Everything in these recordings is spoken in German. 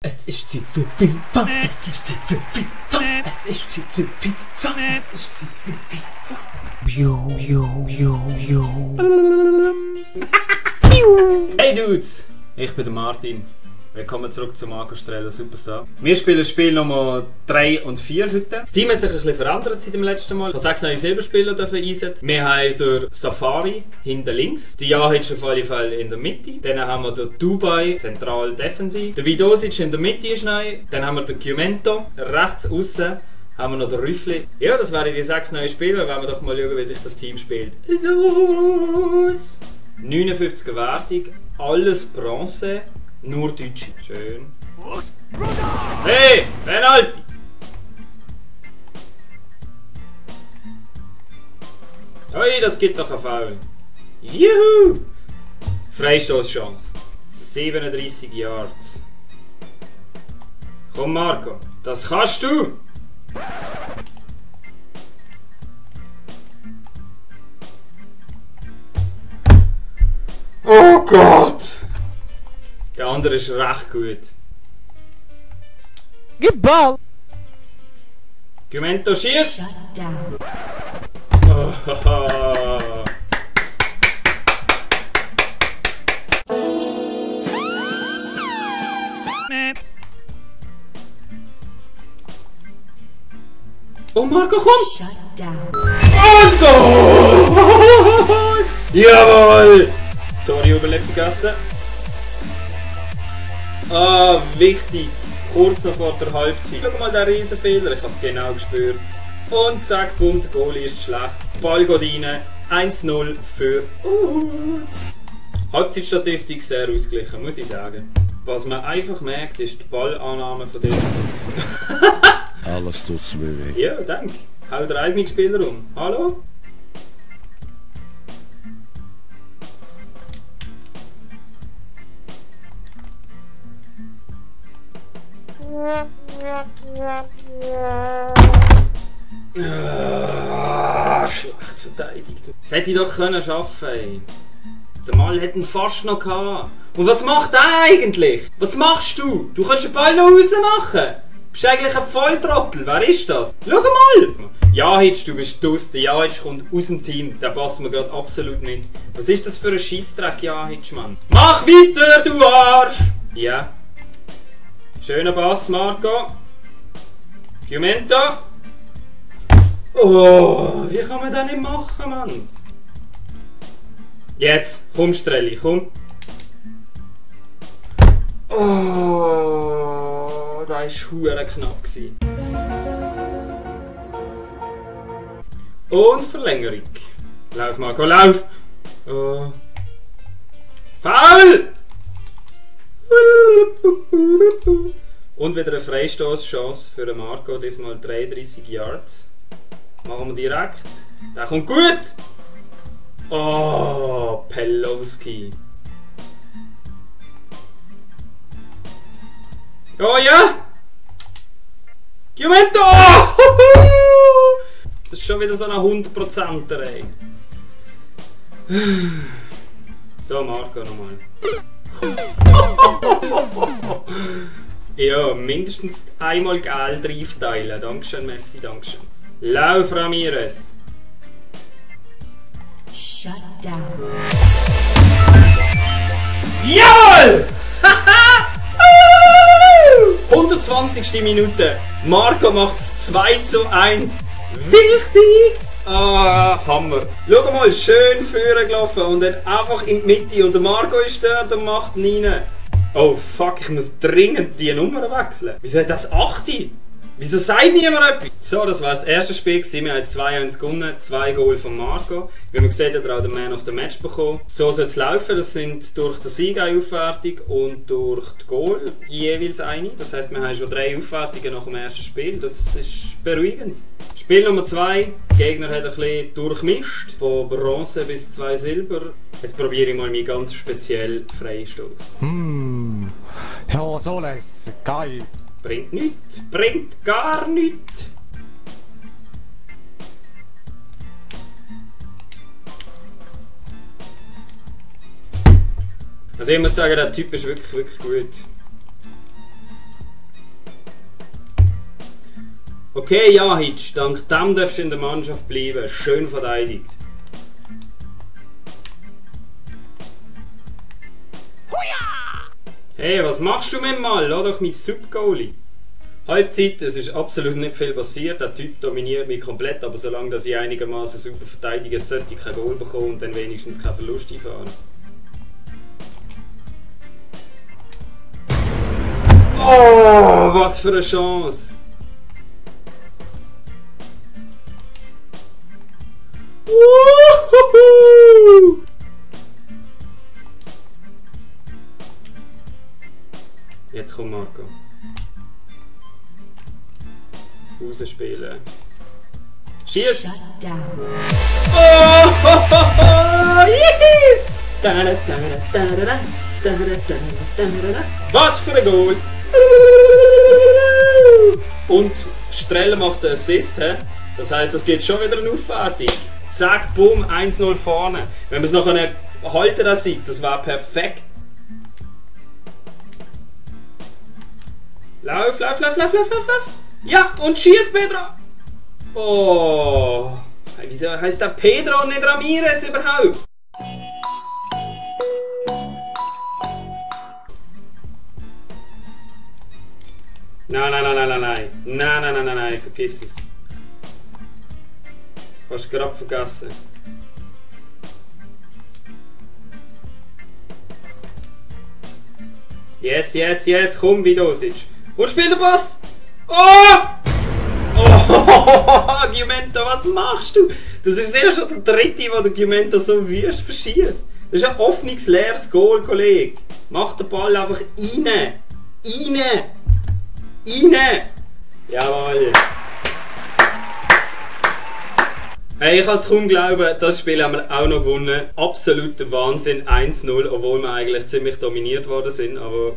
Es ist Zeit für FIFA. Es ist Zeit für FIFA. Es ist Zeit für FIFA. Es ist Zeit für FIFA. Hey Dudes, ich bin der Martin. Willkommen zurück zu Marco Streller Superstar. Wir spielen Spiel Nummer 3 und 4 heute. Das Team hat sich ein bisschen verändert seit dem letzten Mal. Ich habe 6 neue Silberspieler einsetzen. Wir haben den Safari hinten links, die Jahic auf alle Fälle in der Mitte. Dann haben wir den Dubai zentral defensiv. Der Vidosic in der Mitte ist neu. Dann haben wir den Giumento rechts außen. Haben wir noch den Rüffli. Ja, das wären die 6 neuen Spieler. Wollen wir doch mal schauen, wie sich das Team spielt. Los! 59er Wertung, alles Bronze. Nur Deutsche. Schön. Hey! Penalty! Ui, das gibt doch einen Foul. Juhu! Freistoßchance. 37 Yards. Komm Marco, das kannst du! Oh Gott! Der andere ist recht gut. Gib Ball! Giumento schießt! Oh, oh Marco, komm! Und Goal! Jawohl! Tori überlebt vergessen. Ah, wichtig. Kurz noch vor der Halbzeit. Schau mal den Riesenfehler, ich habe es genau gespürt. Und zack, bumm, der Goalie ist schlecht. Ball geht rein. 1-0 für uns. Halbzeitstatistik sehr ausgeglichen, muss ich sagen. Was man einfach merkt, ist die Ballannahme von diesen Jungs. Alles tut mir weh. Ja, danke. Hau der eigene Spieler um. Hallo? Schlecht verteidigt. Das hätte ich doch schaffen können. Der Mal hätte ihn fast noch gehabt. Und was macht er eigentlich? Was machst du? Du kannst den Ball noch rausmachen. Du bist eigentlich ein Volltrottel. Wer ist das? Schau mal! Jahic, du bist dus. Der Jahic kommt aus dem Team. Der passt mir gerade absolut nicht. Was ist das für ein Scheissdreck, Jahic, Mann? Mach weiter, du Arsch! Ja. Schöner Pass, Marco. Giumento. Oh, wie kann man das nicht machen, Mann? Jetzt, komm Strelli, komm. Oh, das war verdammt knapp. Und Verlängerung. Lauf, Marco, lauf! Oh. Foul! Und wieder eine Freistoßchance für den Marco, diesmal 33 Yards. Machen wir direkt. Der kommt gut! Oh, Pelowski. Oh ja! Giumento! Das ist schon wieder so ein 100%er, ey. So, Marco nochmal. Ja, mindestens einmal Geld reifteilen. Dankeschön, Messi, Dankeschön. Lauf, Ramirez. Shut down. Jawohl! 120. Minute. Marco macht es 2:1. Wichtig! Ah, Hammer. Schau mal, schön vorne gelaufen und dann einfach in die Mitte. Und der Marco ist dort und macht ihn rein. Oh fuck, ich muss dringend die Nummer wechseln. Wieso hat das 8? Wieso sagt niemand etwas? So, das war das erste Spiel. Wir haben 2:1 gewonnen, 2 Goal von Marco. Wie man sieht, hat er auch den Man of the Match bekommen. So soll es laufen. Das sind durch den Sieg eine Aufwertung und durch die Goal jeweils eine. Das heisst, wir haben schon 3 Aufwertungen nach dem ersten Spiel. Das ist beruhigend. Spiel Nummer 2. Der Gegner hat ein bisschen durchmischt. Von Bronze bis 2 Silber. Jetzt probiere ich mal meinen ganz speziellen Freistoß. Ja, so lässig. Geil. Bringt nichts. Bringt gar nichts. Also ich muss sagen, der Typ ist wirklich gut. Okay, Jahic, dank dem darfst du in der Mannschaft bleiben. Schön verteidigt. Hey, was machst du mit dem Mal? Lass doch mein Sub-Goalie. Halbzeit, es ist absolut nicht viel passiert. Der Typ dominiert mich komplett, aber solange dass ich einigermaßen super verteidige, sollte ich kein Goal bekommen und dann wenigstens keinen Verlust einfahren. Oh, was für eine Chance! Woohoo! Jetzt kommt Marco. Rausspielen. Schieß! Oh! Was für ein Goal! Und Streller macht einen Assist, he? Das heisst, es geht schon wieder eine Aufwertung. Zack, bumm, 1-0 vorne. Wenn wir es noch halten, das Sieg, das war perfekt. Lauf, lauf, lauf, lauf, lauf, lauf, lauf. Ja, und schieß, Pedro! Oh! Wieso heisst der Pedro und nicht Ramirez überhaupt? Nein, nein, nein, nein, nein, nein. Nein, nein, nein, nein, nein, vergiss es. Hast du gerade vergessen. Yes, yes, yes, komm, Vidosic. Und spiel den Pass! Oh! Oh, Giumento, was machst du? Das ist ja schon der dritte, wo der Giumento so wüst verschießt. Das ist ein offenes, leeres Goal, Kollege. Mach den Ball einfach rein. Rein! Rein! Jawohl! Hey, ich kann es kaum glauben, das Spiel haben wir auch noch gewonnen. Absoluter Wahnsinn, 1-0, obwohl wir eigentlich ziemlich dominiert worden sind, aber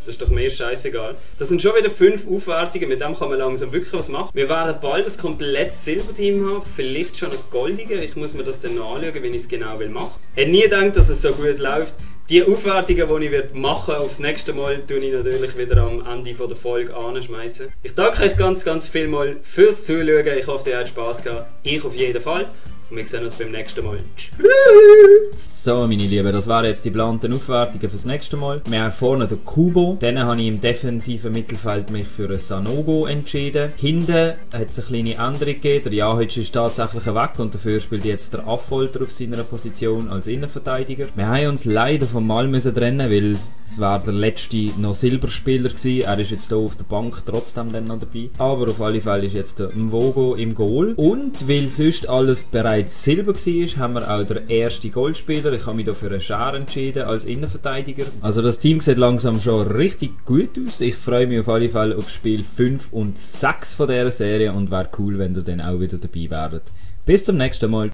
das ist doch mir scheißegal. Das sind schon wieder 5 Aufwertungen, mit dem kann man langsam wirklich was machen. Wir werden bald ein komplettes Silberteam haben, vielleicht schon ein goldiger. Ich muss mir das dann noch anschauen, wenn ich es genau machen will. Ich hätte nie gedacht, dass es so gut läuft. Die Aufwertungen, die ich machen werde, aufs nächste Mal, tue ich natürlich wieder am Ende der Folge anschmeißen. Ich danke euch ganz, ganz viel mal fürs Zuschauen. Ich hoffe, ihr habt Spass gehabt. Ich auf jeden Fall. Und wir sehen uns beim nächsten Mal. Tschüss! So, meine Lieben, das waren jetzt die geplanten Aufwertungen fürs nächste Mal. Wir haben vorne den Kubo. Dann habe ich im defensiven Mittelfeld mich für einen Sanogo entschieden. Hinten hat es eine kleine Änderung gegeben. Der Jahic ist tatsächlich weg und dafür spielt jetzt der Affolter auf seiner Position als Innenverteidiger. Wir haben uns leider vom Mal müssen trennen, weil es war der letzte noch Silberspieler gewesen. Er ist jetzt hier auf der Bank trotzdem dann noch dabei. Aber auf alle Fälle ist jetzt der Mvogo im Goal. Und weil sonst alles bereits Silber war, haben wir auch den ersten Goalspieler. Ich habe mich hier für einen Schär entschieden als Innenverteidiger. Also das Team sieht langsam schon richtig gut aus. Ich freue mich auf alle Fälle auf Spiel 5 und 6 von dieser Serie und wäre cool, wenn ihr dann auch wieder dabei wäret. Bis zum nächsten Mal.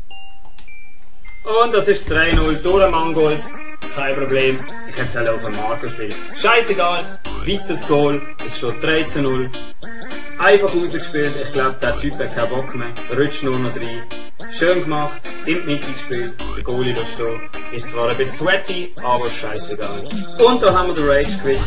Und das ist 3-0 durch Mangold. Kein Problem. Ich hätte es auch auf einen Marco spielen. Scheißegal. Weiteres Goal. Es steht 13-0. Einfach rausgespielt. Ich glaube, der Typ hat keinen Bock mehr. Rutscht nur noch rein. Schön gemacht. In die Mitte gespielt. Der Goalie da stehen. Ist zwar ein bisschen sweaty, aber scheißegal. Und da haben wir den Rage Quit.